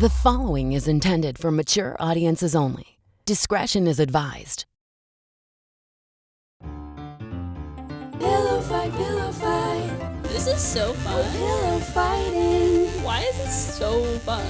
The following is intended for mature audiences only. Discretion is advised. Pillow fight, pillow fight. This is so fun. Pillow fighting. Why is it so fun?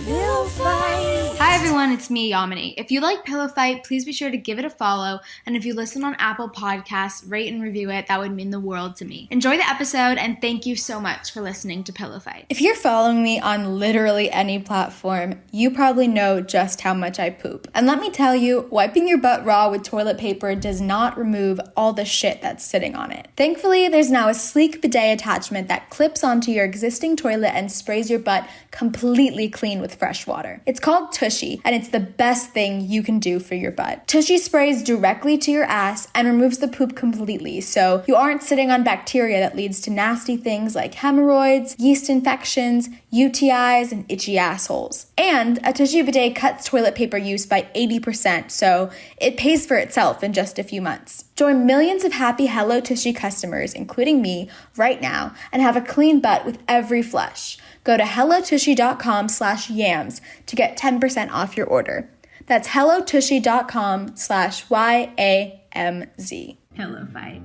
Pillow fight. Hi everyone, it's me, Yamini. If you like Pillow Fight, please be sure to give it a follow. And if you listen on Apple Podcasts, rate and review it. That would mean the world to me. Enjoy the episode, and thank you so much for listening to Pillow Fight. If you're following me on literally any platform, you probably know just how much I poop. And let me tell you, wiping your butt raw with toilet paper does not remove all the shit that's sitting on it. Thankfully, there's now a sleek bidet attachment that clips onto your existing toilet and sprays your butt completely clean with fresh water. It's called Tushy, and it's the best thing you can do for your butt. Tushy sprays directly to your ass and removes the poop completely, so you aren't sitting on bacteria that leads to nasty things like hemorrhoids, yeast infections, UTIs, and itchy assholes. And a Tushy bidet cuts toilet paper use by 80%, so it pays for itself in just a few months. Join millions of happy Hello Tushy customers, including me, right now, and have a clean butt with every flush. Go to hellotushy.com/yams to get 10% off your order. That's hellotushy.com/YAMZ. Pillow Fight.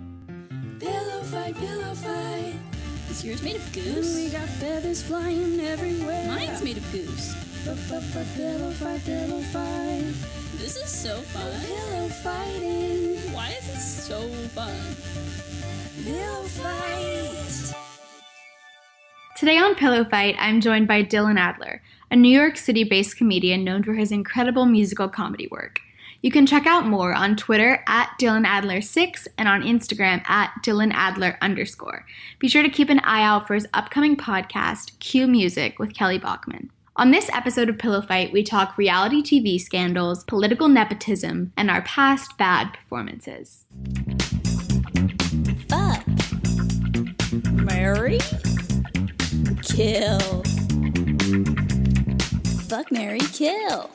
Pillow fight, pillow fight. Is yours made of And goose? we got feathers flying everywhere. Mine's made of goose. Pillow fight, pillow fight. This is so fun. Pillow fighting. Why is it so fun? Pillow fight. Today on Pillow Fight, I'm joined by Dylan Adler, a New York City-based comedian known for his incredible musical comedy work. You can check out more on Twitter at DylanAdler6 and on Instagram at DylanAdler_. Be sure to keep an eye out for his upcoming podcast, Cue Music, with Kelly Bachman. On this episode of Pillow Fight, we talk reality TV scandals, political nepotism, and our past bad performances. Fuck. Marry? Kill. Fuck, marry, kill.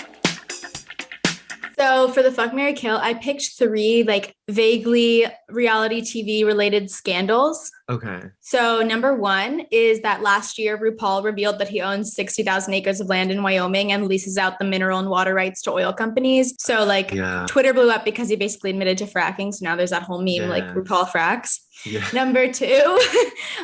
So for the Fuck, Marry, Kill, I picked 3 vaguely reality TV related scandals. Okay. So number 1 is that last year RuPaul revealed that he owns 60,000 acres of land in Wyoming and leases out the mineral and water rights to oil companies. So Twitter blew up because he basically admitted to fracking. So now there's that whole meme RuPaul fracks. Yeah. Number 2,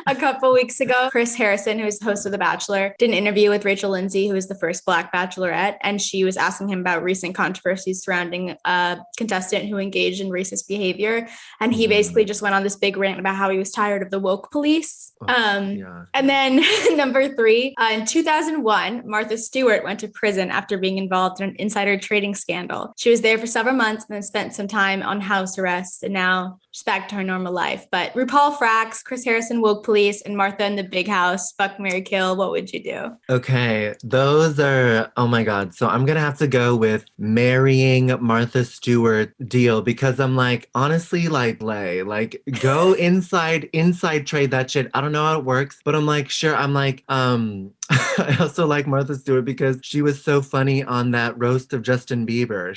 a couple weeks ago, Chris Harrison, who's the host of The Bachelor, did an interview with Rachel Lindsay, who was the first Black Bachelorette, and she was asking him about recent controversies surrounding a contestant who engaged in racist behavior. And he basically just went on this big rant about how he was tired of the woke police. And then number 3, in 2001, Martha Stewart went to prison after being involved in an insider trading scandal. She was there for several months and then spent some time on house arrest, and now she's back to her normal life. But RuPaul fracks, Chris Harrison woke police, and Martha in the big house. Fuck, marry, kill. What would you do? Okay, those are, oh my God. So I'm going to have to go with marrying Martha Stewart deal because I'm honestly, go inside trade that shit. I don't know how it works, but I'm sure. I also like Martha Stewart because she was so funny on that roast of Justin Bieber.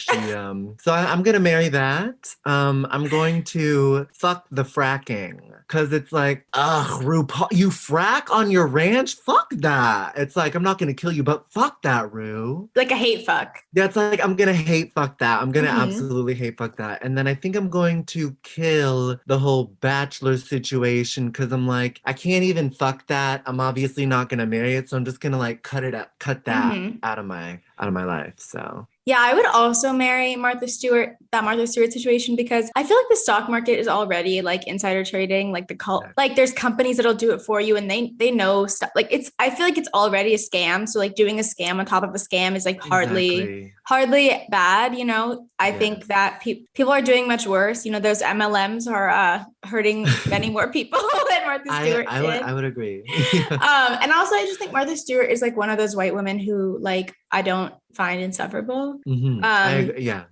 So I'm going to marry that. I'm going to fuck the fracking because it's RuPaul, you frack on your ranch? Fuck that. It's I'm not going to kill you, but fuck that, Ru. Like a hate fuck. That's I'm going to hate fuck that. I'm going to absolutely hate fuck that. And then I think I'm going to kill the whole Bachelor situation because I'm I can't even fuck that. I'm obviously not going to marry it. So I'm just going to cut that out of my life. So yeah, I would also marry Martha Stewart situation because I feel like the stock market is already insider trading, there's companies that'll do it for you and they know stuff. I feel like it's already a scam. So doing a scam on top of a scam is hardly bad, I think that people are doing much worse. Those MLMs are hurting many more people than Martha Stewart did. I would agree. And also I just think Martha Stewart is one of those white women who I don't find insufferable. Yeah.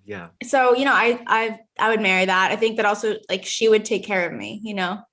So, I would marry that. I think that also she would take care of me,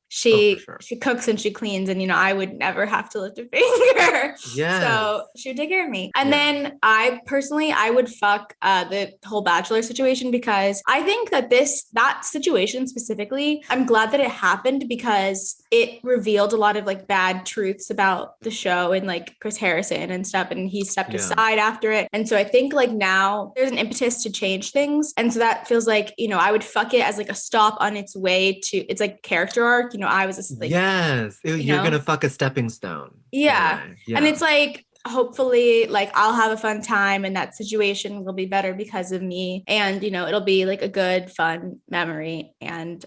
she sure. she cooks and she cleans, and I would never have to lift a finger. Yes. So she would take care of me. And Yeah. then I would fuck the whole bachelor situation, because I think that that situation specifically, I'm glad that it happened, because it revealed a lot of like bad truths about the show and like Chris Harrison and stuff, and he stepped aside after it. And so I think like now there's an impetus to change things, and so that feels like I would fuck it as like a stop on its way to it's like character arc. I was just like, yes, you're gonna fuck a stepping stone. Yeah. Yeah. And it's like, hopefully like I'll have a fun time and that situation will be better because of me, and it'll be like a good fun memory. And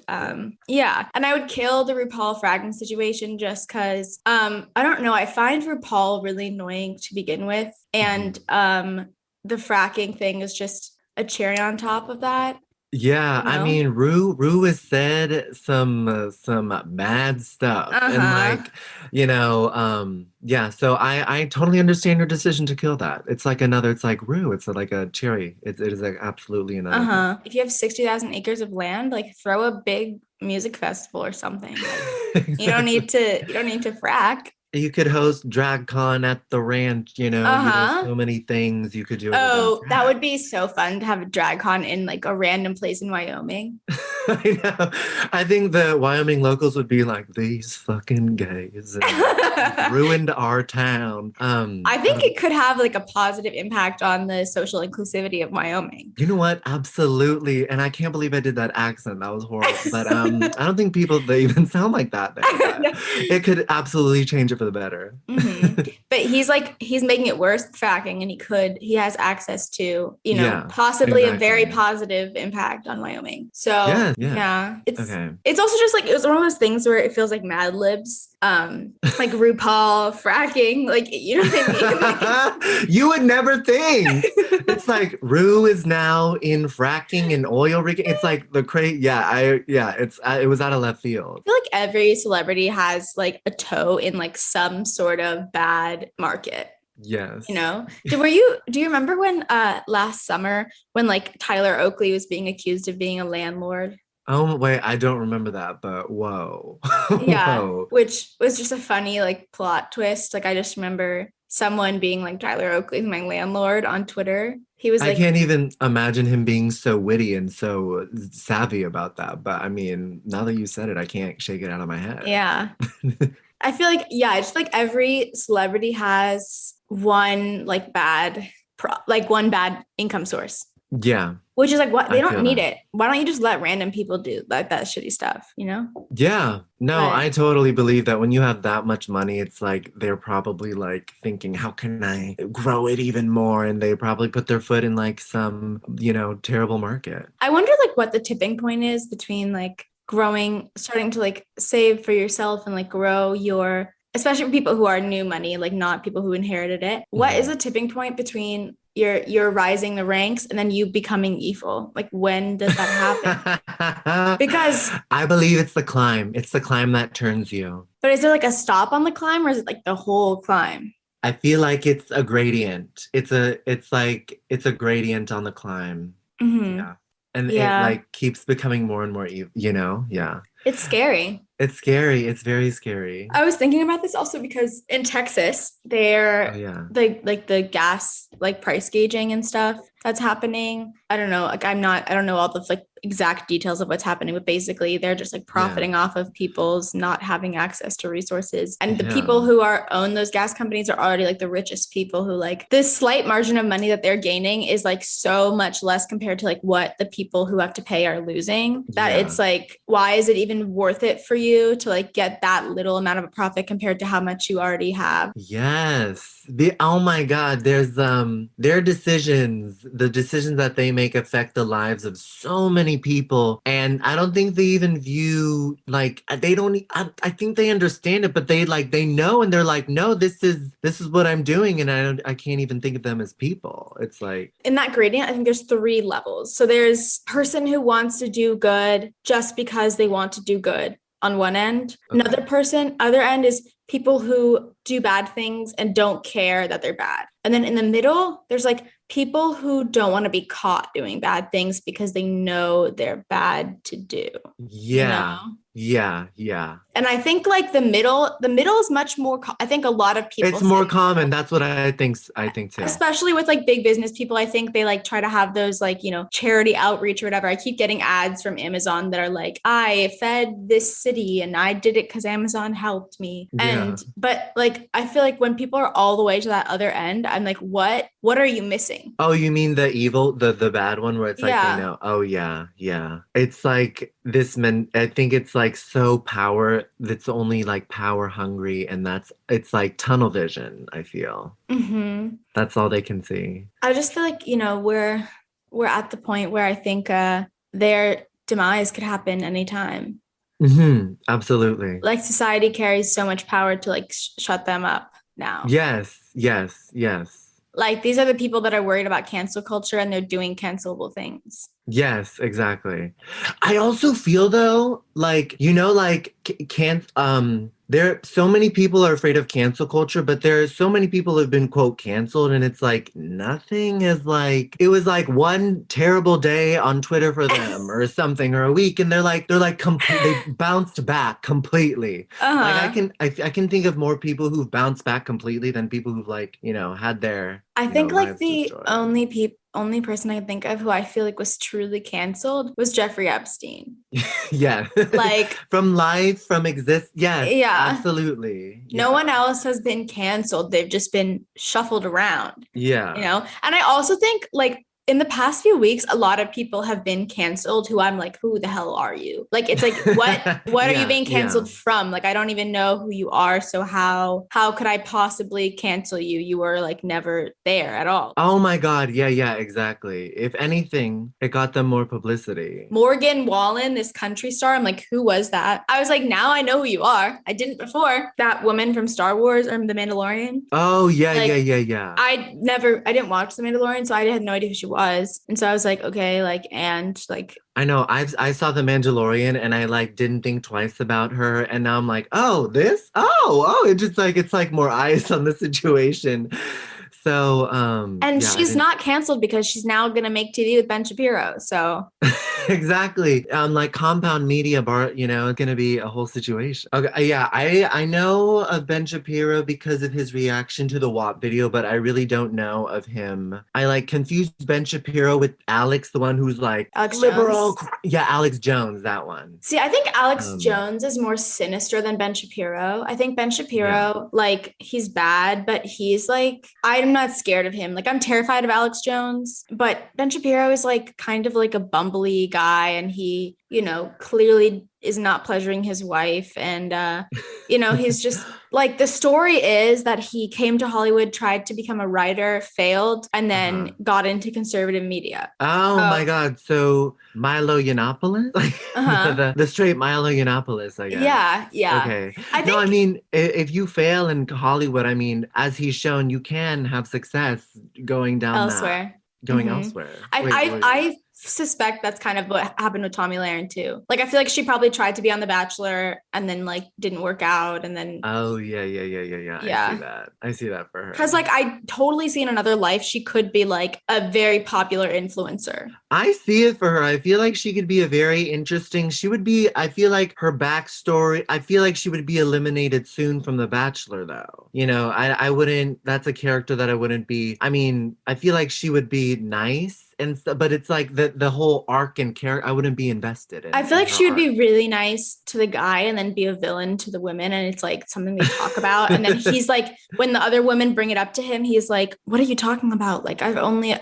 yeah, and I would kill the RuPaul fragging situation, just because I don't know, I find RuPaul really annoying to begin with, and the fracking thing is just a cherry on top of that. Yeah, I mean, Rue has said some mad stuff, and like, yeah. So I totally understand your decision to kill that. It's like it's like Rue. It's like a cherry. It is like absolutely another. If you have 60,000 acres of land, like throw a big music festival or something. Like, Exactly. you don't need to frack. You could host DragCon at the ranch, there's so many things you could do. Oh, that would be so fun to have a DragCon in like a random place in Wyoming. I know. I think the Wyoming locals would be like, these fucking gays ruined our town. I think it could have like a positive impact on the social inclusivity of Wyoming. You know what? Absolutely. And I can't believe I did that accent. That was horrible. But I don't think they even sound like that there. It could absolutely change it for the better. But he's making it worse with fracking, and he has access to, possibly a very positive impact on Wyoming. So yeah. It's also just like, it was one of those things where it feels like Mad Libs, like RuPaul fracking, like, you know what I mean? You would never think. It's like Rue is now in fracking and oil rigging. It's like the crazy. It was out of left field. I feel like every celebrity has like a toe in like some sort of bad market. Yes. Do you remember when last summer when like Tyler Oakley was being accused of being a landlord? Oh, wait, I don't remember that, but whoa. Yeah, Whoa. which was just a funny like plot twist. Like I just remember someone being like, Tyler Oakley is my landlord on Twitter. He was like, I can't even imagine him being so witty and so savvy about that. But I mean, now that you said it, I can't shake it out of my head. Yeah. I feel like, I just feel like every celebrity has one like one bad income source. Yeah. Which is like, what, they don't need it. Why don't you just let random people do like that shitty stuff, Yeah. No, I totally believe that when you have that much money, it's like they're probably like thinking, how can I grow it even more? And they probably put their foot in like some, terrible market. I wonder like what the tipping point is between like starting to like save for yourself and like grow your, especially for people who are new money, like not people who inherited it. What is the tipping point between you're rising the ranks and then you becoming evil? Like, when does that happen? Because I believe it's the climb. It's the climb that turns you. But is there like a stop on the climb, or is it like the whole climb? I feel like it's a gradient. It's a gradient on the climb. Yeah. And it like keeps becoming more and more evil, Yeah. It's scary. It's scary. It's very scary. I was thinking about this also because in Texas, the gas like price gauging and stuff that's happening. I don't know. Like I don't know all the like exact details of what's happening, but basically they're just like profiting off of people's not having access to resources. And the people who own those gas companies are already like the richest people, who like this slight margin of money that they're gaining is like so much less compared to like what the people who have to pay are losing, that it's like, why is it even worth it for you to like get that little amount of a profit compared to how much you already have? Yes. Oh my God, there's their decisions, the decisions that they make affect the lives of so many people, and I don't think they even view like they don't. I think they understand it, but they know, and they're like, no, this is what I'm doing, and I can't even think of them as people. It's like in that gradient, I think there's 3 levels. So there's person who wants to do good just because they want to do good on one end. Other end is people who do bad things and don't care that they're bad. And then in the middle, there's like people who don't want to be caught doing bad things because they know they're bad to do. Yeah. Yeah, yeah. And I think like the middle is much more, I think a lot of people. It's more common. That's what I think too. Especially with like big business people, I think they like try to have those like, you know, charity outreach or whatever. I keep getting ads from Amazon that are like, I fed this city and I did it because Amazon helped me. Yeah. But like, I feel like when people are all the way to that other end, I'm like, what are you missing? Oh, you mean the evil, the bad one where it's like, Yeah. they know. Oh, yeah, yeah. It's like I think it's like so that's only like power hungry. And it's like tunnel vision, I feel. Mm-hmm. That's all they can see. I just feel like, you know, we're at the point where I think their demise could happen anytime. Mm-hmm. Absolutely. Like society carries so much power to like shut them up now. Yes, yes, yes. Like these are the people that are worried about cancel culture and they're doing cancelable things. Yes, exactly. I also feel though, like, you know, like there so many people are afraid of cancel culture, but there are so many people who have been quote canceled, and it's like nothing is like it was like one terrible day on Twitter for them or something or a week, and they bounced back completely. Uh-huh. Like I can think of more people who've bounced back completely than people who've like, you know, had their I think like the destroyed. only person I can think of who I feel like was truly canceled was Jeffrey Epstein. Yeah. Like from life, from exist. Yes, yeah. absolutely. No Yeah. one else has been canceled. They've just been shuffled around. Yeah. You know? And I also think like in the past few weeks, a lot of people have been canceled who I'm like, who the hell are you? Like, it's like, what are you being canceled from? Like, I don't even know who you are. So how could I possibly cancel you? You were like never there at all. Oh my God. Yeah, exactly. If anything, it got them more publicity. Morgan Wallen, this country star. I'm like, who was that? I was like, now I know who you are. I didn't before. That woman from Star Wars or The Mandalorian. Oh, yeah, Like, yeah. I didn't watch The Mandalorian, so I had no idea who she was. And so I was like, okay, like, and like, I know. I saw The Mandalorian and I like didn't think twice about her. And now I'm like, oh, this? Oh, it's like more eyes on the situation. So and she's not canceled because she's now gonna make TV with Ben Shapiro. So exactly. Like Compound Media Bar, you know, it's gonna be a whole situation. Okay, yeah, I know of Ben Shapiro because of his reaction to the WAP video, but I really don't know of him. I like confused Ben Shapiro with Alex, the one who's like Alex liberal. Jones. Yeah, Alex Jones, that one. See, I think Alex Jones is more sinister than Ben Shapiro. I think Ben Shapiro, like, he's bad, but he's like, I'm not scared of him. Like, I'm terrified of Alex Jones, but Ben Shapiro is like kind of like a bumbly guy, and he, you know, clearly is not pleasuring his wife. And, you know, he's just like, the story is that he came to Hollywood, tried to become a writer, failed, and then got into conservative media. Oh my God. So Milo Yiannopoulos? the straight Milo Yiannopoulos, I guess. Yeah. Okay. I mean, if you fail in Hollywood, I mean, as he's shown, you can have success going down elsewhere. Elsewhere. I suspect that's kind of what happened with Tomi Lahren too. Like, I feel like she probably tried to be on The Bachelor and then like didn't work out, and then oh yeah. I see that for her. Because like I totally see in another life she could be like a very popular influencer. I see it for her. I feel like she could be a very interesting. I feel like her backstory, I feel like she would be eliminated soon from The Bachelor though. You know, I wouldn't, that's a character that I wouldn't be. I mean, I feel like she would be nice. But it's like the whole arc and character, I wouldn't be invested in. I feel like she would be really nice to the guy and then be a villain to the women, and it's like something they talk about. And then he's like, when the other women bring it up to him, he's like, "What are you talking about? Like,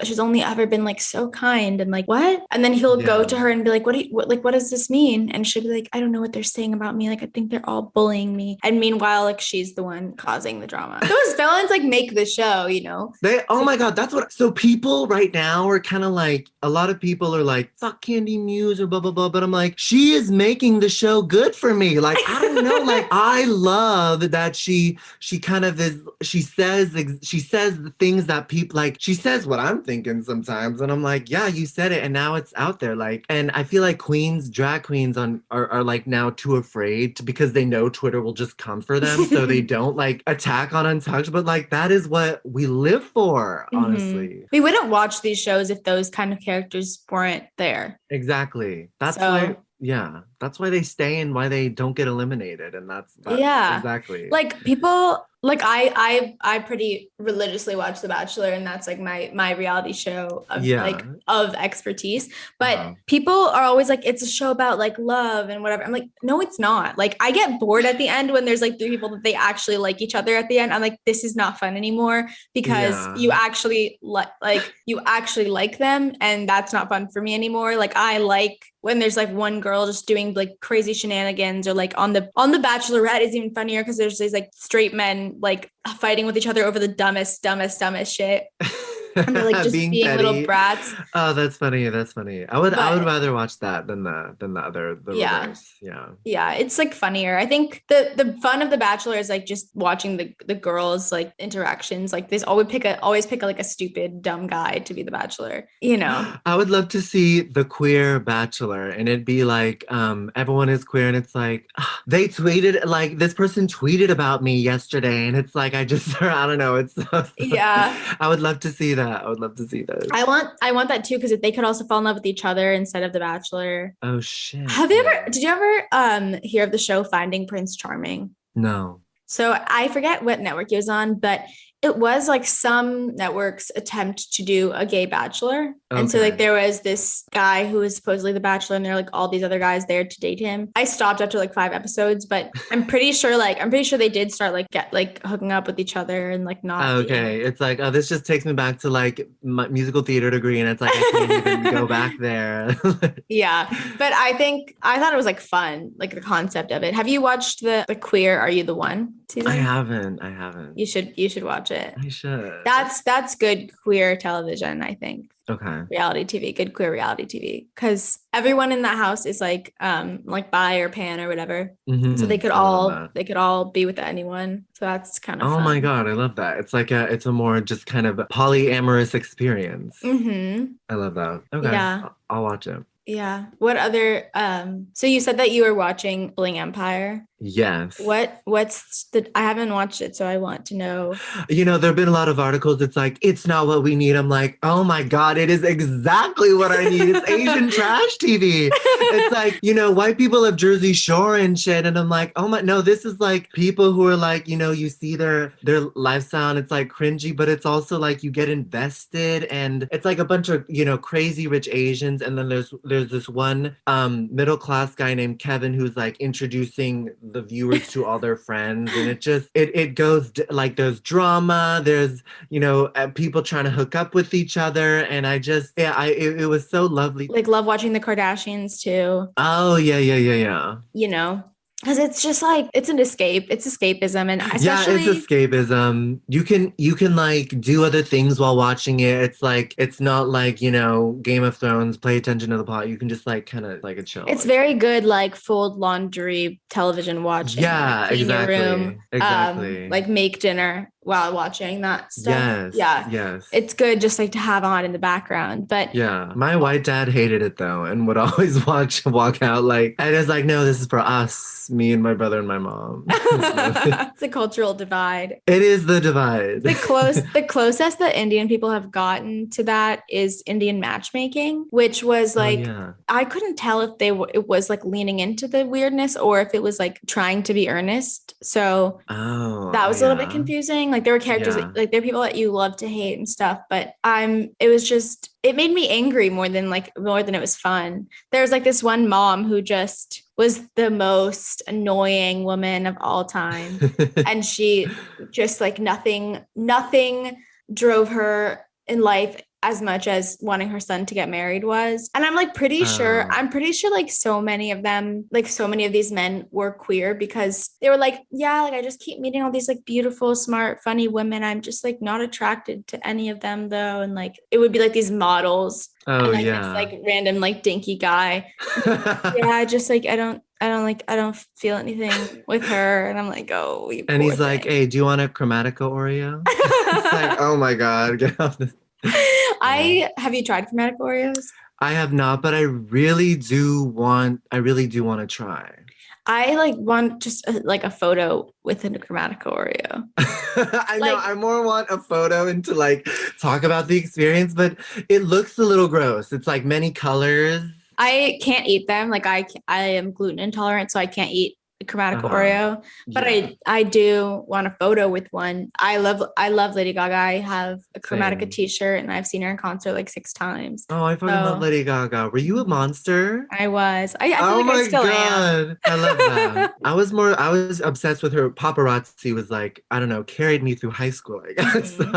she's only ever been like so kind," and like, what? And then he'll go to her and be like, "What does this mean?" And she'll be like, "I don't know what they're saying about me. Like, I think they're all bullying me." And meanwhile, like, she's the one causing the drama. Those villains like make the show, you know? Oh my God, so people right now are kind of like, a lot of people are like, fuck Candy Muse or blah, blah, blah. But I'm like, she is making the show good for me. Like, I don't know. Like, I love that she kind of is, she says the things that people like, she says what I'm thinking sometimes. And I'm like, yeah, you said it. And now it's out there. Like, and I feel like drag queens are like now too afraid because they know Twitter will just come for them. So they don't like attack on Untouched. But like, that is what we live for, honestly. We wouldn't watch these shows if those kind of characters weren't there. Exactly. That's why Yeah, that's why they stay and why they don't get eliminated. And that's Yeah. exactly. Like people, like I pretty religiously watch The Bachelor, and that's like my reality show of like of expertise. But people are always like, it's a show about like love and whatever. I'm like, no, it's not. Like I get bored at the end when there's like three people that they actually like each other at the end. I'm like, this is not fun anymore because you actually like them, and that's not fun for me anymore. Like I like when there's like one girl just doing like crazy shenanigans, or like on the Bachelorette is even funnier because there's these like straight men like fighting with each other over the dumbest shit. And they're like just being little brats. Oh, that's funny. That's funny. I would rather watch that than the reverse. Yeah, it's like funnier. I think the fun of The Bachelor is like just watching the girls like interactions. Like there's always pick like a stupid dumb guy to be the Bachelor, you know. I would love to see the queer Bachelor, and it'd be like everyone is queer, and it's like they tweeted, like this person tweeted about me yesterday, and it's like I don't know. It's yeah. I would love to see that. I would love to see those. I want that too, because they could also fall in love with each other instead of The Bachelor. Oh shit. Did you ever hear of the show Finding Prince Charming? No. So I forget what network he was on, but it was like some networks attempt to do a gay bachelor. Okay. And so like there was this guy who was supposedly the Bachelor, and there were like all these other guys there to date him. I stopped after like 5 episodes, but I'm pretty sure they did start like hooking up with each other and like not. Okay. It's like, oh, this just takes me back to like my musical theater degree, and it's like I can't even go back there. Yeah. But I thought it was like fun, like the concept of it. Have you watched the Queer Are You the One season? I haven't. You should watch it. I should. That's good queer television, I think. Okay. Reality TV, good queer reality TV, because everyone in that house is like bi or pan or whatever. Mm-hmm. So they could all be with anyone. So that's kind of fun. My God, I love that. It's like it's a more just kind of polyamorous experience. Mm-hmm. I love that. Okay. Yeah. I'll watch it. Yeah. What other so you said that you were watching Bling Empire? Yes. I haven't watched it, so I want to know. You know, there have been a lot of articles. It's like, it's not what we need. I'm like, oh my God, it is exactly what I need. It's Asian trash TV. It's like, you know, white people have Jersey Shore and shit. And I'm like, oh my, no, this is like people who are like, you know, you see their lifestyle and it's like cringy, but it's also like you get invested, and it's like a bunch of, you know, crazy rich Asians. And then there's this one middle class guy named Kevin who's like introducing the viewers to all their friends, and it goes like there's drama, there's, you know, people trying to hook up with each other, and it was so lovely. Like love watching the Kardashians too. Oh yeah. You know, because it's just like it's escapism, and especially it's escapism. You can like do other things while watching it. It's like, it's not like, you know, Game of Thrones, play attention to the plot. You can just like kind of like a chill. It's very good like fold laundry television watching. Yeah, like, exactly. Your room, exactly. Like make dinner while watching that stuff. Yes. It's good just like to have on in the background. But yeah, my white dad hated it though, and would always walk out like, and it's like, no, this is for us, me and my brother and my mom. It's a cultural divide. It is the divide. The closest that Indian people have gotten to that is Indian matchmaking, which was like, I couldn't tell if it was like leaning into the weirdness or if it was like trying to be earnest. So that was a little bit confusing. Like there were characters like there are people that you love to hate and stuff, but it made me angry more than it was fun. There's like this one mom who just was the most annoying woman of all time. And she just like nothing drove her in life as much as wanting her son to get married was. And I'm like pretty sure like so many of these men were queer because they were like, yeah, like I just keep meeting all these like beautiful, smart, funny women. I'm just like not attracted to any of them though. And like it would be like these models. Oh, and this like random like dinky guy. Just like I don't feel anything with her. And I'm like, oh, you and poor he's like, hey, do you want a Chromatica Oreo? It's like, oh my God, get off this. Have you tried Chromatica Oreos? I have not, but I really do want to try. I like want just a photo with a Chromatica Oreo. I know. I more want a photo and to like talk about the experience, but it looks a little gross. It's like many colors. I can't eat them. Like I am gluten intolerant, so I can't eat chromatic Oreo. But Yeah. I do want a photo with one. I love Lady Gaga. I have a Chromatica Same. t-shirt, and I've seen her in concert like 6 times. Oh, I fucking love So- Lady Gaga. Were you a monster? I was. I feel Oh like I my still am. God. I love that. I was obsessed with her. Paparazzi was like, I don't know, carried me through high school, I guess. Yeah,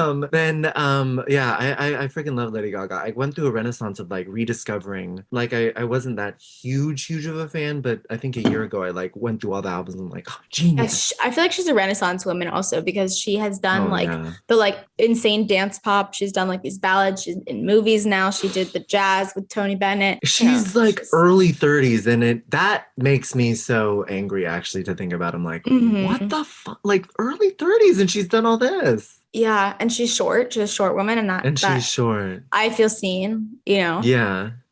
I freaking love Lady Gaga. I went through a renaissance of like rediscovering. Like I wasn't that huge of a fan, but I think a year ago I like went through all the albums and I'm like, oh, genius. I feel like she's a Renaissance woman also because she has done Oh, like yeah. the like insane dance pop. She's done like these ballads. She's in movies now. She did the jazz with Tony Bennett. She's like early 30s, and that makes me so angry actually to think about. I'm like, what the fuck? Like early 30s, and she's done all this. Yeah, and she's short. She's a short woman, and She's short. I feel seen. Yeah.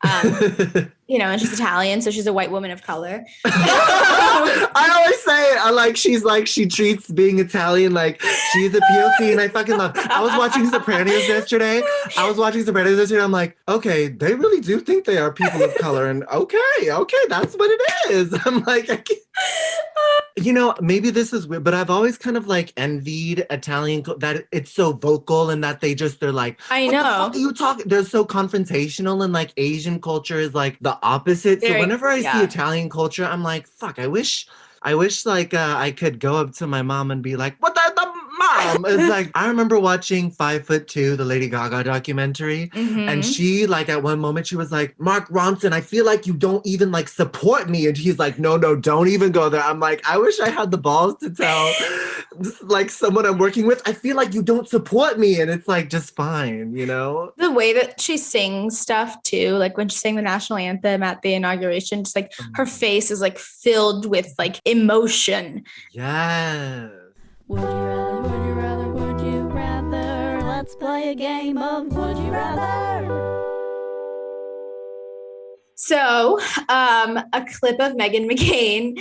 And she's Italian, so she's a white woman of color. I always say, she treats being Italian like she's a POC, and I fucking love. I was watching Sopranos yesterday. I'm like, okay, they really do think they are people of color, and okay, that's what it is. I'm like, maybe this is weird, but I've always kind of like envied Italian that it's so vocal and that they're like, I what know. the fuck are you talking? They're so confrontational, and like Asian culture is like the opposite. So whenever I see Italian culture, I'm like, fuck, I wish like I could go up to my mom and be like, what the mom? It's like, I remember watching 5'2", the Lady Gaga documentary. And she like at one moment she was like, Mark Ronson, I feel like you don't even like support me. And he's like, no, don't even go there. I'm like, I wish I had the balls to tell like someone I'm working with, I feel like you don't support me. And it's like, just fine, The way that she sings stuff too, like when she sang the national anthem at the inauguration, just like her face is like filled with like emotion. Yes. Would you rather, would you rather, would you rather? Let's play a game of Would You Rather. So, a clip of Meghan McCain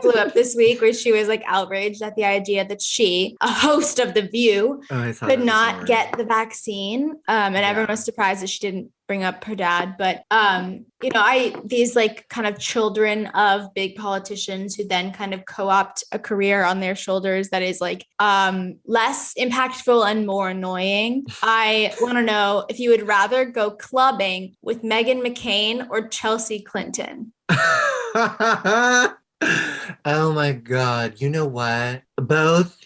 blew up this week where she was like outraged at the idea that she, a host of The View, could not get the vaccine. And everyone was surprised that she didn't bring up her dad. But, these like kind of children of big politicians who then kind of co-opt a career on their shoulders that is like less impactful and more annoying. I want to know if you would rather go clubbing with Meghan McCain or Chelsea Clinton. Oh my God. You know what? Both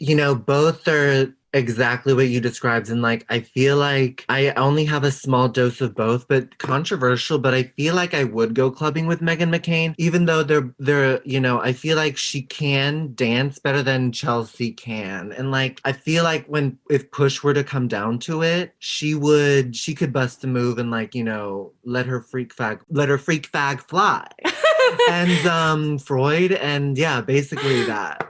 are exactly what you described. And like, I feel like I only have a small dose of both, but controversial, but I feel like I would go clubbing with Meghan McCain, even though they're, I feel like she can dance better than Chelsea can. And like, I feel like if push were to come down to it, she could bust a move and like, let her freak fag fly. And Freud, and yeah, basically that.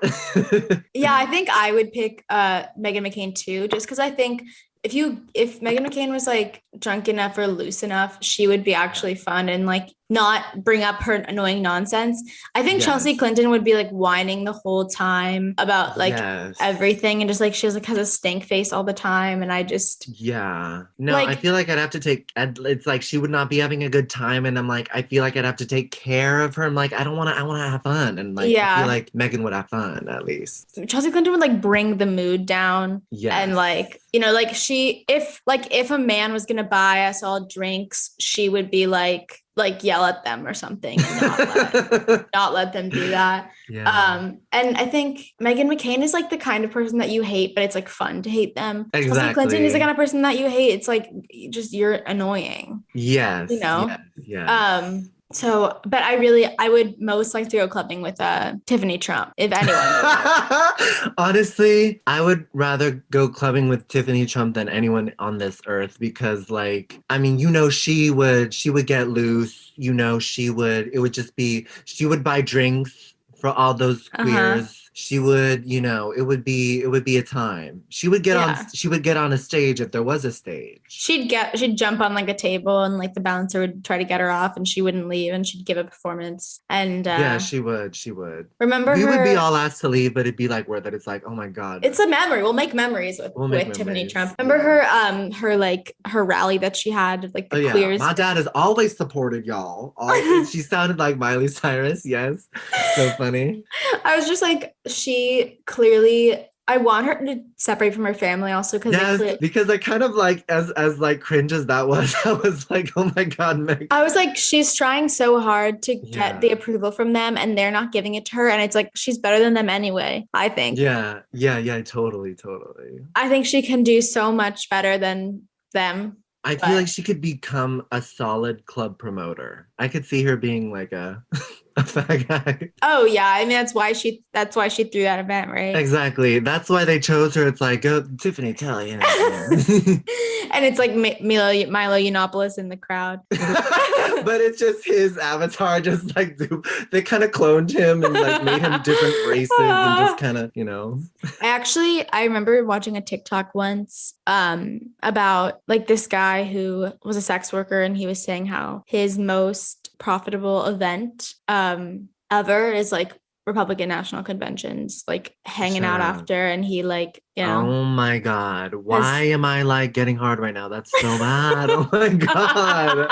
Yeah, I think I would pick Meghan McCain too, just because I think if Meghan McCain was like drunk enough or loose enough, she would be actually fun and like not bring up her annoying nonsense. I think Chelsea Clinton would be like whining the whole time about like everything, and just like she has a stink face all the time, and I just I feel like I'd have to take. It's like she would not be having a good time, and I'm like, I feel like I'd have to take care of her. I'm like, I want to have fun, and like I feel like Meghan would have fun at least. Chelsea Clinton would like bring the mood down, and like like if a man was gonna buy us all drinks, she would be like yell at them or something and not let them do that. And I think Meghan McCain is like the kind of person that you hate, but it's like fun to hate them. Chelsea Clinton is the kind of person that you hate. It's like you're annoying. Yes. So, but I would most like to go clubbing with Tiffany Trump, if anyone. Honestly, I would rather go clubbing with Tiffany Trump than anyone on this earth, because like, I mean, she would get loose, she would buy drinks for all those queers. she would, you know, it would be a time. She would get on a stage if there was a stage. She'd jump on like a table and like the bouncer would try to get her off and she wouldn't leave and she'd give a performance. And yeah, she would. Remember we her, would be all asked to leave, but it'd be like word that it's like, oh my God. It's a memory. We'll make memories with Tiffany Trump. Remember her rally that she had, like the queers. My dad has always supported y'all. She sounded like Miley Cyrus. Yes. So funny. I was just like, she clearly, I want her to separate from her family also because I kind of like as like cringe as that was, I was like, oh my God, Meg. I was like, she's trying so hard to get the approval from them and they're not giving it to her. And it's like, she's better than them anyway, I think. Yeah, totally. I think she can do so much better than them. I feel like she could become a solid club promoter. I could see her being like a fat guy. Oh yeah, I mean that's why she threw that event, right? Exactly. That's why they chose her. It's like, go Tiffany, tell you. And it's like Milo Yiannopoulos in the crowd. But it's just his avatar, just like they kind of cloned him and like made him different races and just kind of, you know. I remember watching a TikTok once about like this guy who was a sex worker and he was saying how his most profitable event ever is like Republican National Conventions, like hanging out after, and he like, you know. Oh my God. Why am I like getting hard right now? That's so bad. Oh my God.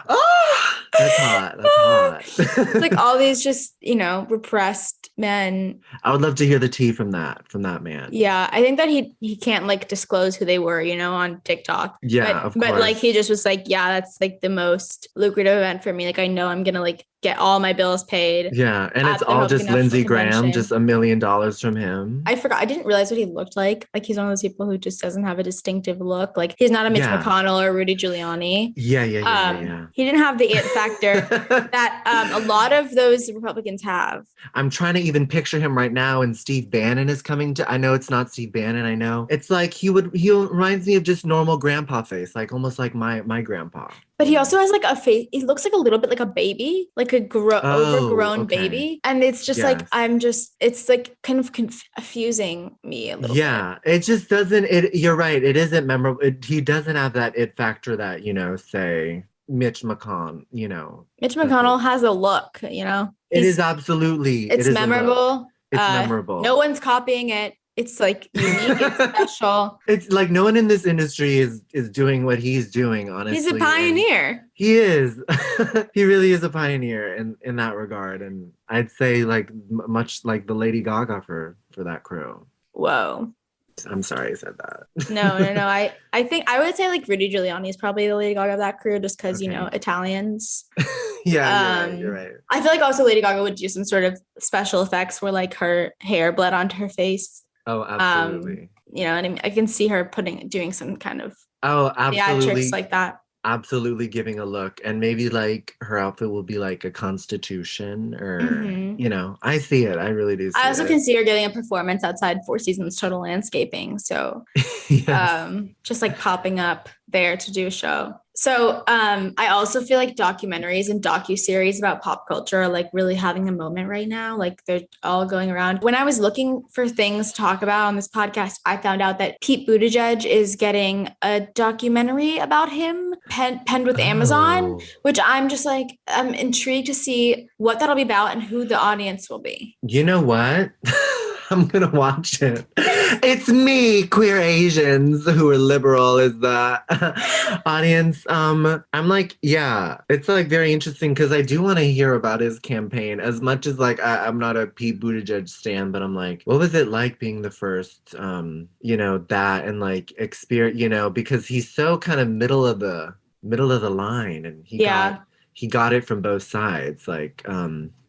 Oh, that's hot. It's like all these just, you know, repressed men. I would love to hear the tea from that man. Yeah, I think that he can't like disclose who they were, you know, on TikTok. Yeah, of course. But like he just was like, yeah, that's like the most lucrative event for me. Like I know I'm gonna like get all my bills paid. Yeah, and it's all just Lindsey Graham, just $1 million from him. I forgot. I didn't realize what he looked like. Like he's one of those people who just doesn't have a distinctive look. Like he's not a Mitch McConnell or Rudy Giuliani. Yeah. He didn't have the it factor that a lot of those Republicans have. I'm trying to even picture him right now, and Steve Bannon is coming to. I know it's not Steve Bannon. I know it's like he reminds me of just normal grandpa face, like almost like my grandpa. But he also has like a face. He looks like a little bit like a baby, like a overgrown baby. And it's just like, it's like kind of confusing me a little bit. Yeah, it just doesn't, you're right. It isn't memorable. He doesn't have that it factor that, you know, say Mitch McConnell, you know. Mitch McConnell has a look, you know. It is absolutely. It's memorable. It's memorable. No one's copying it. It's like unique, it's special. It's like no one in this industry is doing what he's doing, honestly. He's a pioneer. He is. He really is a pioneer in that regard. And I'd say like much like the Lady Gaga for that crew. Whoa. I'm sorry I said that. No. I think I would say like Rudy Giuliani is probably the Lady Gaga of that crew just because, you know, Italians. Yeah, you're right. I feel like also Lady Gaga would do some sort of special effects where like her hair bled onto her face. Oh, absolutely. You know, and I can see her doing some kind of absolutely theatrics like that. Absolutely giving a look, and maybe like her outfit will be like a constitution or you know, I see it. I really do see I also can see her giving a performance outside Four Seasons Total Landscaping. So just like popping up there to do a show. So I also feel like documentaries and docuseries about pop culture are like really having a moment right now. Like they're all going around. When I was looking for things to talk about on this podcast, I found out that Pete Buttigieg is getting a documentary about him penned with Amazon, which I'm just like, I'm intrigued to see what that'll be about and who the audience will be. You know what? I'm gonna watch it. It's me, queer Asians who are liberal, is the audience. I'm like, yeah, it's like very interesting because I do want to hear about his campaign as much as like I'm not a Pete Buttigieg stan, but I'm like, what was it like being the first, you know, that and like experience, you know, because he's so kind of middle of the line, and he got it from both sides, like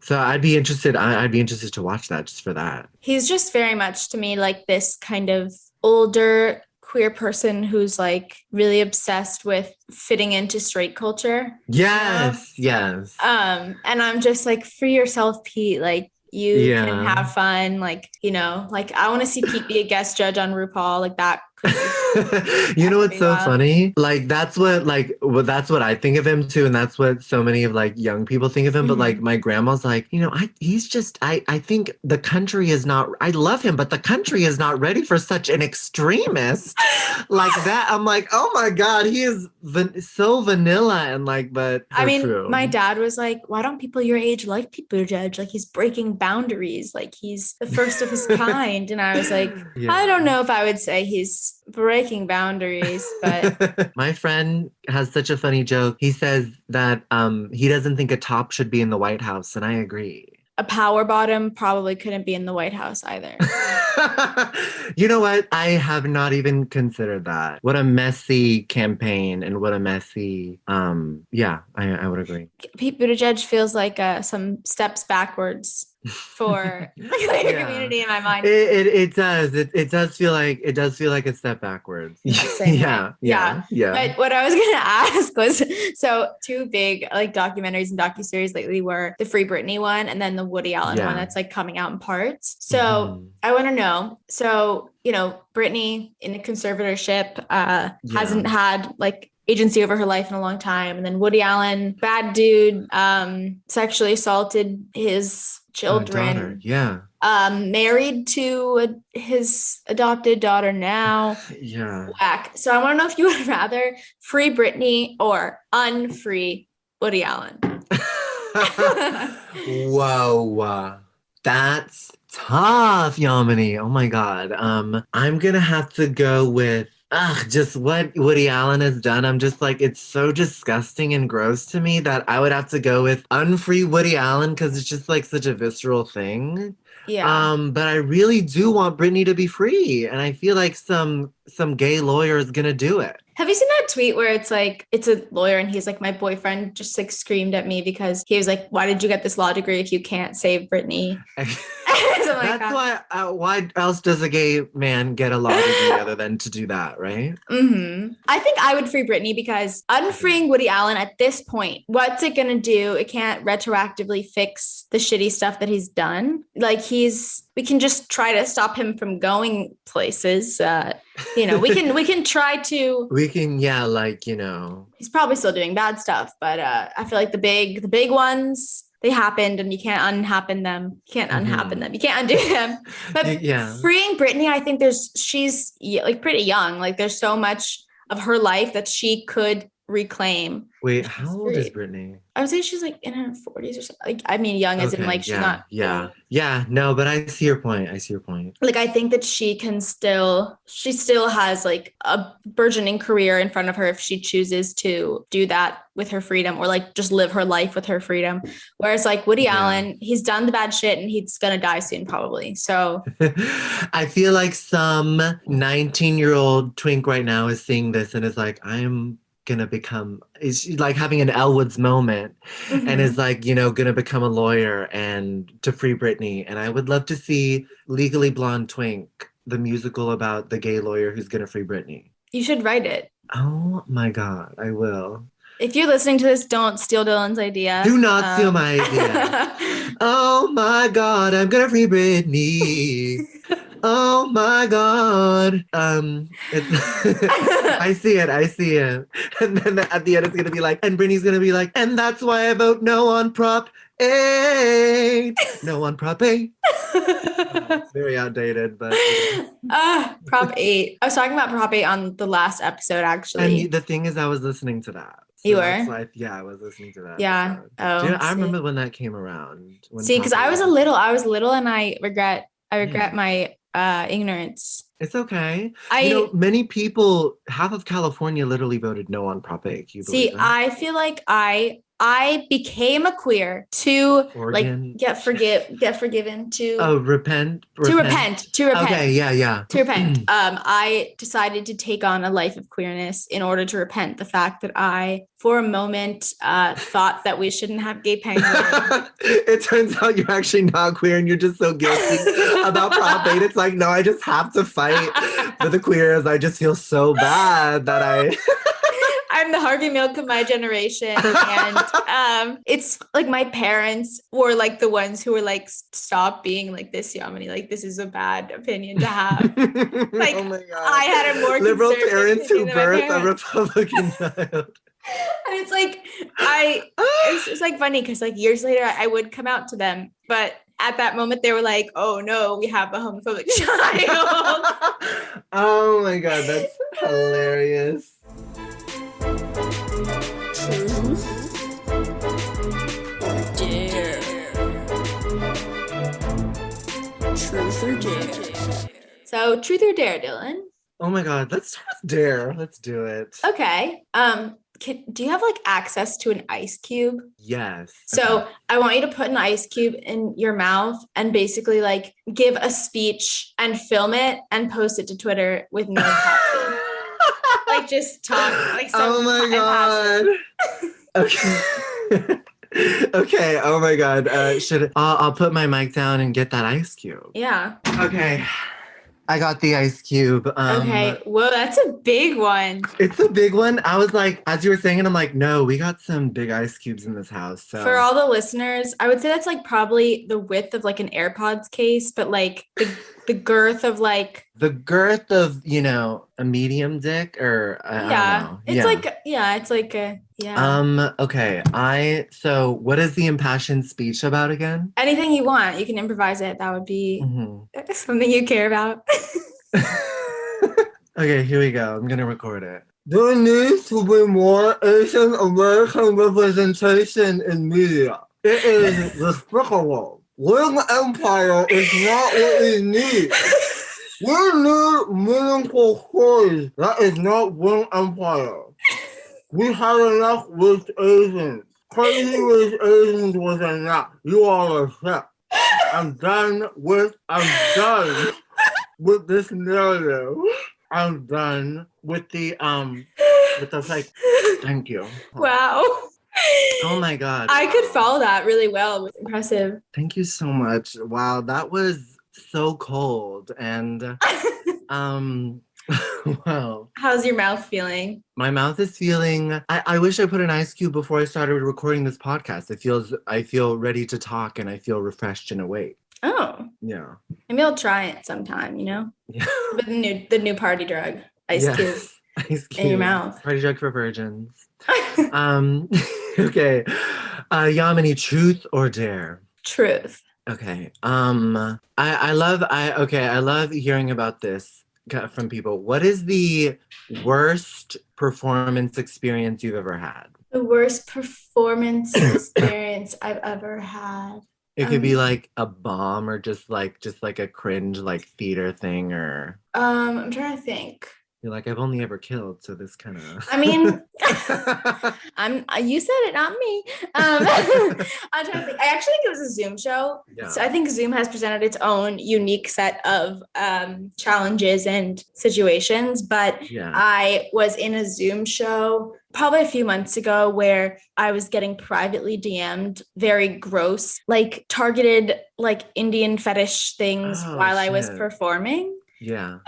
so I'd be interested to watch that just for that. He's just very much to me like this kind of older queer person who's like really obsessed with fitting into straight culture. Yes. And I'm just like, free yourself, Pete. Like you can have fun. Like, you know, like I want to see Pete be a guest judge on RuPaul. Like that You know what's so Wild. funny? Like that's what I think of him too, and that's what so many of like young people think of him. But like my grandma's like, I think the country is not. I love him, but the country is not ready for such an extremist like that. I'm like, oh my god, he is so vanilla and like, but I mean, true. my dad was like, why don't people your age like Pete Buttigieg? Like he's breaking boundaries. Like he's the first of his kind. And I was like, Yeah. I don't know if I would say he's breaking boundaries, but my friend has such a funny joke. He says that he doesn't think a top should be in the White House, and I agree. a power bottom probably couldn't be in the White House either. You know what? I have not even considered that. What a messy campaign and what a messy, yeah, I would agree. Pete Buttigieg feels like some steps backwards for the queer community in my mind. It does. It does feel like a step backwards. Yeah. But what I was gonna ask was, so two big like documentaries and docuseries lately were the Free Britney one and then the Woody Allen one that's like coming out in parts. So I want to know. So Britney in a conservatorship hasn't had like agency over her life in a long time, and then Woody Allen, bad dude, sexually assaulted his children. Married to his adopted daughter now. Whack. So I want to know if you would rather free Britney or unfree Woody Allen. Whoa, that's tough, Yamini. Oh my god. I'm gonna have to go with just what Woody Allen has done. I'm just like, it's so disgusting and gross to me that I would have to go with unfree Woody Allen because it's just like such a visceral thing. Yeah. But I really do want Britney to be free, and I feel like some gay lawyer is gonna do it. Have you seen that tweet where it's like, it's a lawyer and he's like, my boyfriend just like screamed at me because he was like, why did you get this law degree if you can't save Britney? That's why else does a gay man get a law degree other than to do that, right? I think I would free Britney because unfreeing Woody Allen at this point, what's it going to do? It can't retroactively fix the shitty stuff that he's done. Like we can just try to stop him from going places. We can try to. He's probably still doing bad stuff, but I feel like the big ones, they happened and you can't unhappen them. You can't unhappen them. You can't undo them. But freeing Britney, I think she's like pretty young. Like there's so much of her life that she could reclaim. Wait, how old is Britney? I would say she's like in her 40s or something. Like, I mean, young as in like she's not. Yeah. No, but I see your point. Like, I think that she still has like a burgeoning career in front of her if she chooses to do that with her freedom or like just live her life with her freedom. Whereas like Woody Allen, he's done the bad shit and he's going to die soon probably. So I feel like some 19-year-old twink right now is seeing this and is like, I'm gonna become, is like having an Elwood's moment and is like, gonna become a lawyer and to free Britney. And I would love to see Legally Blonde Twink, the musical about the gay lawyer who's gonna free Britney. You should write it. Oh my God, I will. If you're listening to this, don't steal Dylan's idea. Do not steal my idea. Oh my God, I'm gonna free Britney. Oh my God. I see it. And then at the end, it's going to be like, and Britney's going to be like, and that's why I vote no on Prop 8. No on Prop 8. It's very outdated, but. Prop 8. I was talking about Prop 8 on the last episode, actually. And the thing is, I was listening to that. So you were? I was listening to that. Yeah. Episode. I remember when that came around. See, because I was little and I regret my ignorance. It's okay. Many people, half of California literally voted no on Prop 8. I feel like I became a queer to like get forgiven to repent. Okay, yeah. To repent. I decided to take on a life of queerness in order to repent the fact that I, for a moment, thought that we shouldn't have gay penguins. It turns out you're actually not queer and you're just so guilty about Prop 8. It's like, no, I just have to fight for the queers. I just feel so bad that I I'm the Harvey Milk of my generation. And it's like my parents were like the ones who were like, stop being like this, Yamini. Like, this is a bad opinion to have. Like, oh my God. I had a more liberal conservative parents who opinion than my birth a parents. Republican child. And it's like, it's like funny because like years later, I would come out to them. But at that moment, they were like, oh no, we have a homophobic child. Oh my God, that's hilarious. Truth or dare? Truth or dare? So, truth or dare, Dylan? Oh my God, let's start with dare. Let's do it. Okay. Do you have like access to an ice cube? Yes. So Okay. I want you to put an ice cube in your mouth and basically like give a speech and film it and post it to Twitter with no caption. Like just talk like so. Oh my God. Okay. Okay. Oh my God. I'll put my mic down and get that ice cube. Yeah. Okay. I got the ice cube. Okay. Whoa, that's a big one. It's a big one. I was like, as you were saying it, I'm like, no, we got some big ice cubes in this house. So For all the listeners, I would say that's like probably the width of like an AirPods case, but like the girth of like the girth of, a medium dick or I don't know. It's like a Okay. So what is the impassioned speech about again? anything you want. You can improvise it. That would be Mhm. something you care about. Okay, here we go. I'm gonna record it. There needs to be more Asian American representation in media. It is despicable. Wing Empire is not what we need. We need meaningful stories. That is not Wing Empire. We had enough with Asians. Crazy with Asians was enough. You all are sick. I'm done with this narrative. I'm done with the like, thank you. Wow. Oh my God. I could follow that really well. It was impressive. Thank you so much. Wow, that was so cold. And wow. How's your mouth feeling? My mouth is feeling I wish I put an ice cube before I started recording this podcast. I feel ready to talk and I feel refreshed and awake. Oh. Yeah. Maybe I'll try it sometime, Yeah. With the new party drug. Ice Yes. cube Ice cube. in your mouth. Party drug for virgins. Okay. Yamini, truth or dare? Truth. Okay. I love hearing about this from people. What is the worst performance experience you've ever had? The worst performance experience I've ever had. It could be like a bomb or just like a cringe like theater thing or I'm trying to think. you're like, I've only ever killed, so this kind of I mean, you said it, not me. I'm trying to think. I actually think it was a Zoom show. Yeah. So I think Zoom has presented its own unique set of challenges and situations. But Yeah. I was in a Zoom show probably a few months ago where I was getting privately DM'd very gross, like targeted like Indian fetish things Oh, while I was shit. performing. Yeah.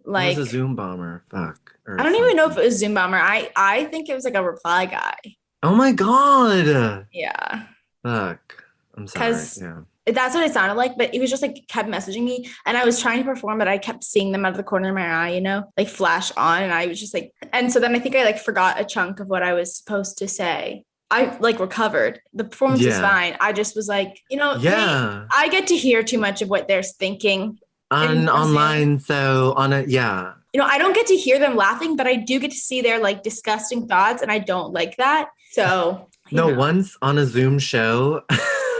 Like it was a Zoom bomber. Fuck. Or I don't even know if something. it was Zoom Bomber. I think it was like a reply guy. Oh my God. Yeah. Fuck. I'm sorry. 'Cause- Yeah. That's what it sounded like, but it was just like kept messaging me and I was trying to perform, but I kept seeing them out of the corner of my eye, like flash on. And I was just like, and so then I think I like forgot a chunk of what I was supposed to say. I like recovered. The performance was Yeah. fine. I just was like, Yeah. I get to hear too much of what they're thinking. in Online, so on a yeah. I don't get to hear them laughing, but I do get to see their like disgusting thoughts and I don't like that. So No, once on a Zoom show,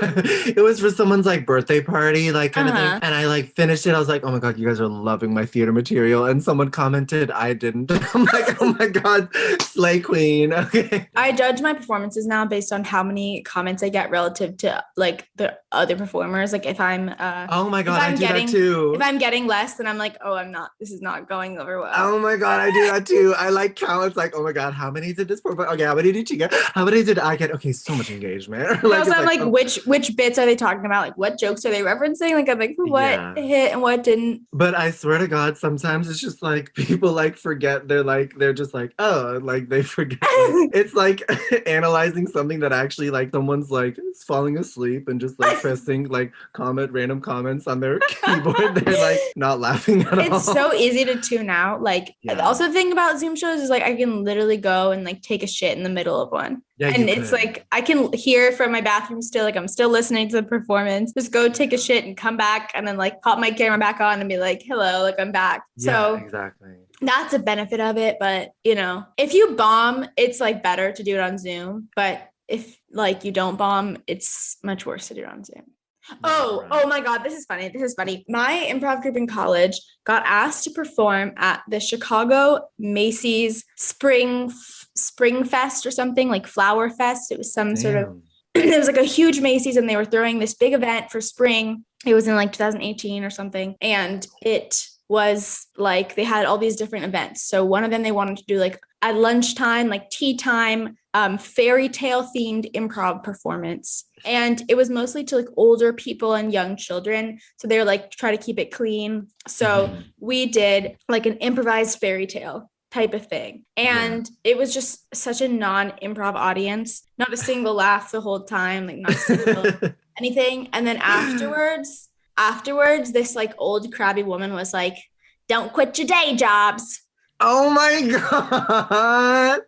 it was for someone's like birthday party, like kind of thing. And I like finished it. I was like, oh my God, you guys are loving my theater material. And someone commented, I didn't. I'm like, oh my God, slay queen. Okay. I judge my performances now based on how many comments I get relative to like the other performers. Like if I'm Oh my God, if I I'm do getting- that too. if I'm getting less, then I'm like, oh, this is not going over well. Oh my God, I do that too. I like count. It's like, oh my God, how many did this perform? Okay, how many did she get? How many did I get? Okay, so much engagement. Also, I'm like, oh. which bits are they talking about? Like, what jokes are they referencing? Like, I'm like, what hit and what didn't. But I swear to God, sometimes it's just like people like forget. They're just like, oh, like they forget. Like, it's like analyzing something that actually like someone's like falling asleep and just like pressing like random comments on their keyboard. They're like not laughing at all. It's so easy to tune out. Like, also the thing about Zoom shows is like I can literally go and like take a shit in the middle of one. Yeah, and it's like I can hear from my bathroom still, like I'm still listening to the performance. Just go take a shit and come back and then like pop my camera back on and be like, hello, like I'm back. Yeah, so exactly. That's a benefit of it. But you know, if you bomb, it's like better to do it on Zoom. But if like you don't bomb, it's much worse to do it on Zoom. Oh my God, this is funny. My improv group in college got asked to perform at the Chicago Macy's Spring Fest or something, like Flower Fest. It was some sort of, it was like a huge Macy's and they were throwing this big event for spring. It was in like 2018 or something. And it was like, they had all these different events. So one of them they wanted to do like at lunchtime, like tea time, fairy tale themed improv performance. And it was mostly to like older people and young children. So they were like, try to keep it clean. So we did like an improvised fairy tale type of thing. And it was just such a non-improv audience, not a single laugh the whole time, like not a single anything. And then afterwards, this like old crabby woman was like, don't quit your day jobs. Oh my God.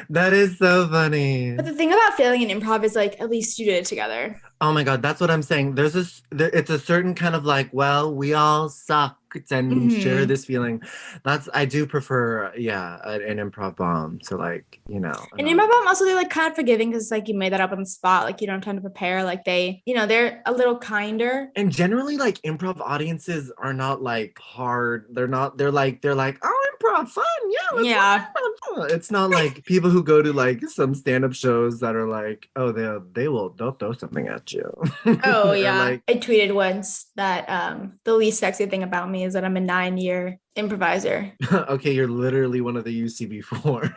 That is so funny. But the thing about failing in improv is like, at least you did it together. Oh my God, that's what I'm saying. It's a certain kind of like, well, we all suck and share this feeling. I do prefer, an improv bomb. So like, you know. And improv bomb also, they're like kind of forgiving because it's like you made that up on the spot. Like you don't have time to prepare. Like they, you know, they're a little kinder. And generally like improv audiences are not like hard. They're like, oh, improv fun. Yeah. It's not like people who go to like some stand-up shows that are like, oh, they'll throw something at you. Oh yeah. Like, I tweeted once that the least sexy thing about me is that I'm a 9-year improviser. Okay, you're literally one of the UCB4.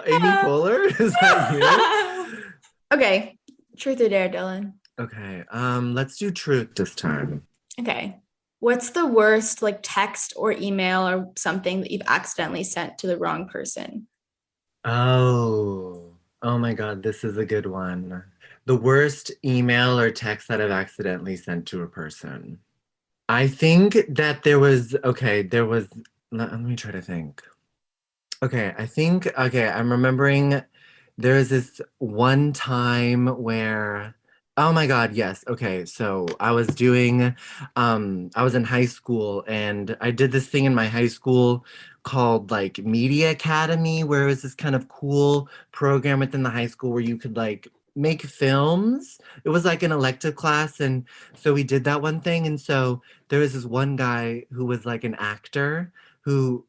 Amy Poehler? Is that you? Okay. Truth or dare, Dylan? Okay. Let's do truth this time. Okay. What's the worst like text or email or something that you've accidentally sent to the wrong person? Oh my God, this is a good one. The worst email or text that I've accidentally sent to a person. I think that let me try to think. I'm remembering there was this one time where, oh my God, yes. Okay, so I was in high school and I did this thing in my high school called like Media Academy, where it was this kind of cool program within the high school where you could like make films. It was like an elective class. And so we did that one thing. And so there was this one guy who was like an actor who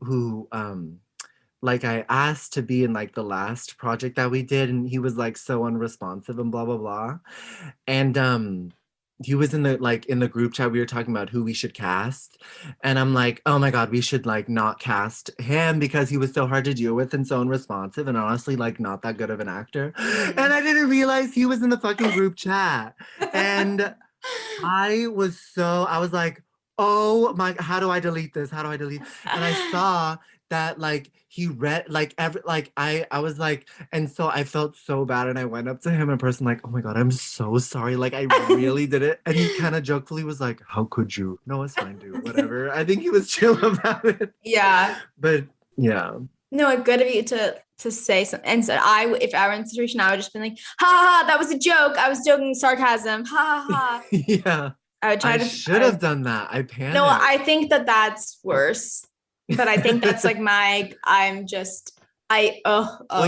like I asked to be in like the last project that we did, and he was like so unresponsive and blah blah blah. And he was in the group chat. We were talking about who we should cast, and I'm like, oh my God, we should like not cast him because he was so hard to deal with and so unresponsive and honestly like not that good of an actor. And I didn't realize he was in the fucking group chat. And I was like, oh my, how do I delete this? And I saw that like he read like I was like, and so I felt so bad, and I went up to him in person like, oh my God, I'm so sorry, like I really did it. And he kind of jokefully was like, how could you? No, it's fine, dude, whatever. I think he was chill about it. Yeah, but yeah, no, good of you to say something. And so if I were in the situation, I would just be like, ha ha, that was a joke, I was joking, sarcasm, ha ha. Yeah, I should have done that. I panicked. No, I think that's worse. But I think that's like well,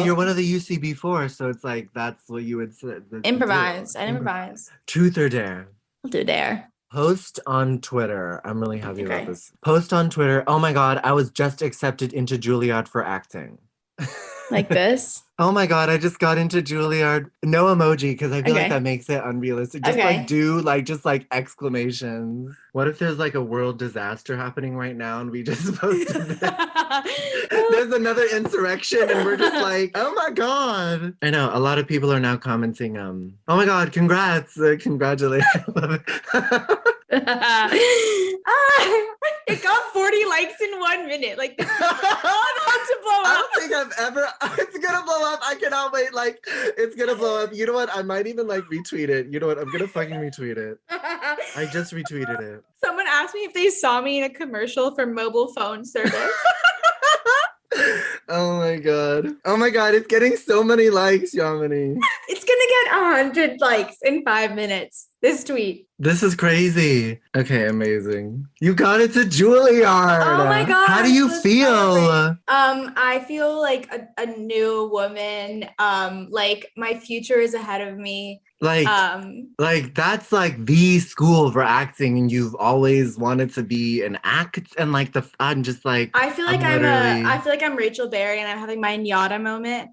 you're one of the UCB4, so it's like that's what you would say. Improvise. I improvise. Truth or dare? I'll do dare. Post on Twitter. I'm really happy about this. Post on Twitter. Oh my God, I was just accepted into Juilliard for acting. Like this. Oh my God, I just got into Juilliard. No emoji, because I feel like Okay. that makes it unrealistic. Just Okay. like do just like exclamations. What if there's like a world disaster happening right now and we just posted this? There's another insurrection and we're just like, oh my God. I know a lot of people are now commenting, oh my God, congrats, congratulations. It got 40 likes in 1 minute. Like, this is about to blow I up. don't think I've ever. It's gonna blow up. I cannot wait. Like, it's gonna blow up. You know what? I might even like retweet it. You know what? I'm gonna fucking retweet it. I just retweeted it. Someone asked me if they saw me in a commercial for mobile phone service. Oh my God. Oh my God. It's getting so many likes, Yamini. It's gonna get 100 likes in 5 minutes. This tweet. This is crazy. Okay, amazing. You got it to Juilliard. Oh my God. How do you let's feel? celebrate. I feel like a new woman. Like my future is ahead of me. Like that's like the school for acting, and you've always wanted to be an act. And like I'm just like I feel like literally... I feel like I'm Rachel Berry, and I'm having my Nyada moment.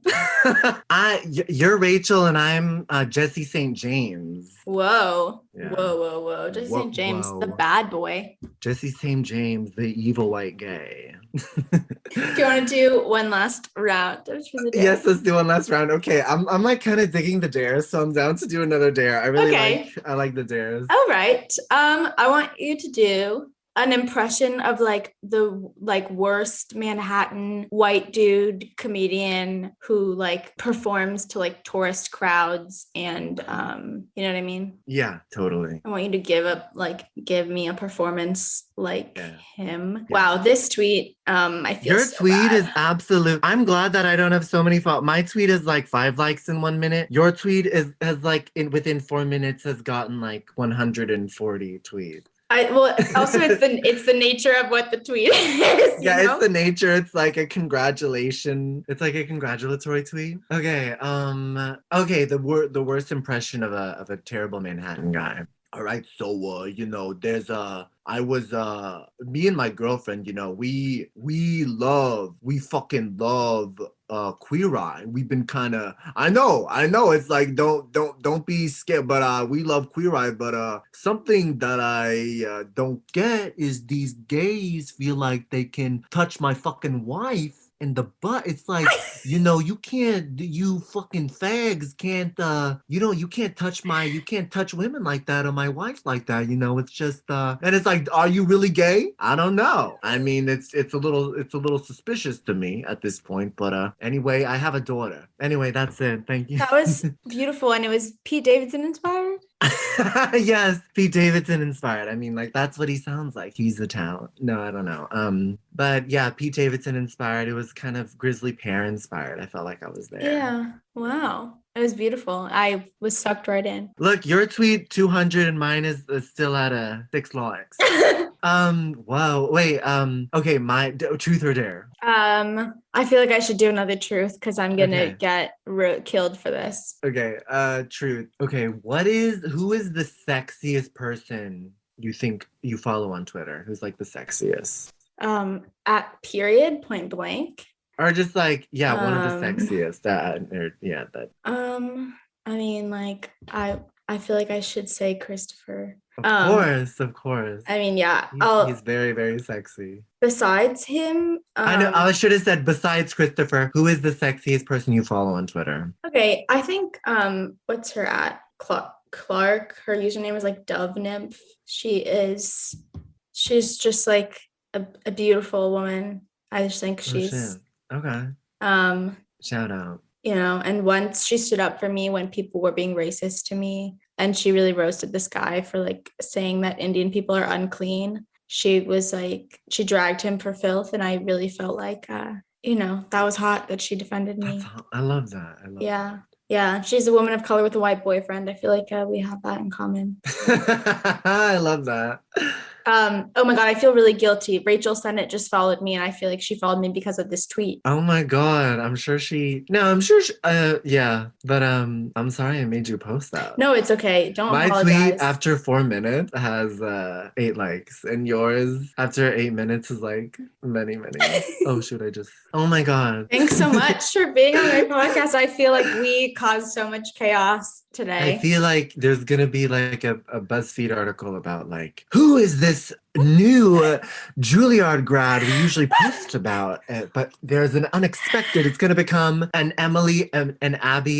You're Rachel, and I'm Jesse St. James. Whoa. Yeah. Whoa. Jesse St. James, the bad boy. Jesse St. James, the evil white gay. Do you want to do one last round of Truth or Dare? Yes, let's do one last round. Okay, I'm like kind of digging the dares, so I'm down to do another dare. I really like the dares. All right. I want you to do an impression of like the worst Manhattan white dude comedian who like performs to like tourist crowds, and you know what I mean? Yeah, totally. I want you to give me a performance like him. Yeah. Wow, this tweet, I feel your so tweet bad. is absolute. I'm glad that I don't have so many my tweet is like 5 likes in 1 minute. Your tweet has like within 4 minutes has gotten like 140 tweets. Also it's the nature of what the tweet is. Yeah, it's the nature. It's like a congratulation. It's like a congratulatory tweet. Okay. Okay. The worst impression of a terrible Manhattan guy. All right. So there's me and my girlfriend, we fucking love Queer Eye. We've been kind of I know it's like don't be scared, but we love Queer Eye, but something that I don't get is these gays feel like they can touch my fucking wife in the butt. It's like, you fucking fags can't you can't touch women like that or my wife like that, it's just and it's like, are you really gay? I don't know. I mean, it's a little suspicious to me at this point, but anyway, I have a daughter. Anyway, that's it. Thank you. That was beautiful, and it was Pete Davidson inspired. Yes, Pete Davidson inspired. I mean, like, that's what he sounds like. He's the talent. No, I don't know. But yeah, Pete Davidson inspired. It was kind of Grizzly Pear inspired. I felt like I was there. Yeah. Wow. It was beautiful. I was sucked right in. Look, your tweet 200 and mine is still at a 6 likes. Wow. Wait. Okay. My truth or dare. I feel like I should do another truth because I'm gonna get killed for this. Okay. Truth. Okay. Who is the sexiest person you think you follow on Twitter? Who's like the sexiest? At period, point blank. Or just like, yeah, one of the sexiest. I mean, like, I feel like I should say Christopher. Of course. I mean, yeah. He's very, very sexy. Besides him, I know. I should have said besides Christopher, who is the sexiest person you follow on Twitter? Okay, I think what's her at? Clark. Her username is like Dove Nymph. She's just like a beautiful woman. I just think she's okay. Shout out. And once she stood up for me when people were being racist to me, and she really roasted this guy for like saying that Indian people are unclean. She was like, she dragged him for filth, and I really felt like, that was hot that she defended me. I love that. Yeah. She's a woman of color with a white boyfriend. I feel like we have that in common. I love that. Oh my God, I feel really guilty. Rachel Sennett just followed me, and I feel like she followed me because of this tweet. Oh my God. I'm sure yeah. But I'm sorry I made you post that. No, it's okay. Don't My apologize. tweet after 4 minutes has 8 likes, and yours after 8 minutes is like many. Oh shoot, oh my God. Thanks so much for being on my podcast. I feel like we caused so much chaos today. I feel like there's gonna be like a BuzzFeed article about like, who is this new Juilliard grad we usually post about it, but there's an unexpected, it's gonna become an Abby,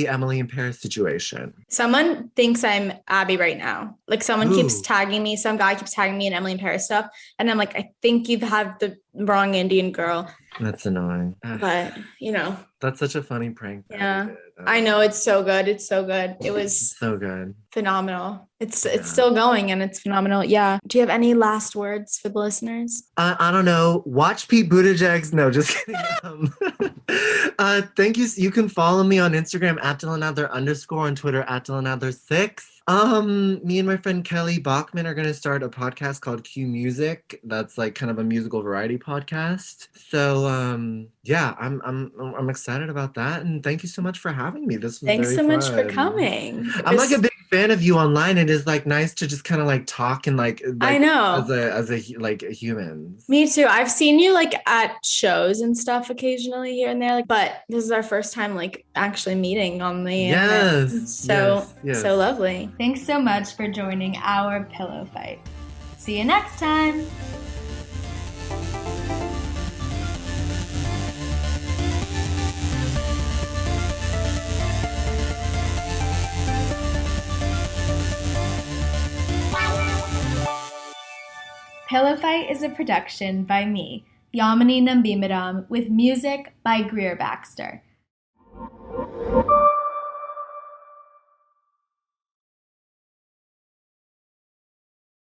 Emily in Paris situation. Someone thinks I'm Abby right now. Like someone keeps tagging me, some guy keeps tagging me in Emily in Paris stuff. And I'm like, I think you have the wrong Indian girl. That's annoying. But, That's such a funny prank. Yeah. I know, it's so good. It's so good. It was so good. Phenomenal. It's still going and it's phenomenal. Yeah. Do you have any last words for the listeners? I don't know. Watch Pete Buttigieg's. No, just kidding. Thank you. You can follow me on Instagram at Dylan Adler _ on Twitter at Dylan Adler 6. Me and my friend Kelly Bachman are gonna start a podcast called Q Music. That's like kind of a musical variety podcast. So yeah, I'm excited about that, and thank you so much for having me. This was Thanks very so much fun. for coming. I'm like a big fan of you online. It is like nice to just kind of like talk and like I know as a like humans. Me too. I've seen you like at shows and stuff occasionally here and there, like, but this is our first time like actually meeting on the internet. So lovely. Thanks so much for joining our pillow fight. See you next time. Pillow Fight is a production by me, Yamini Nambimadom, with music by Greer Baxter.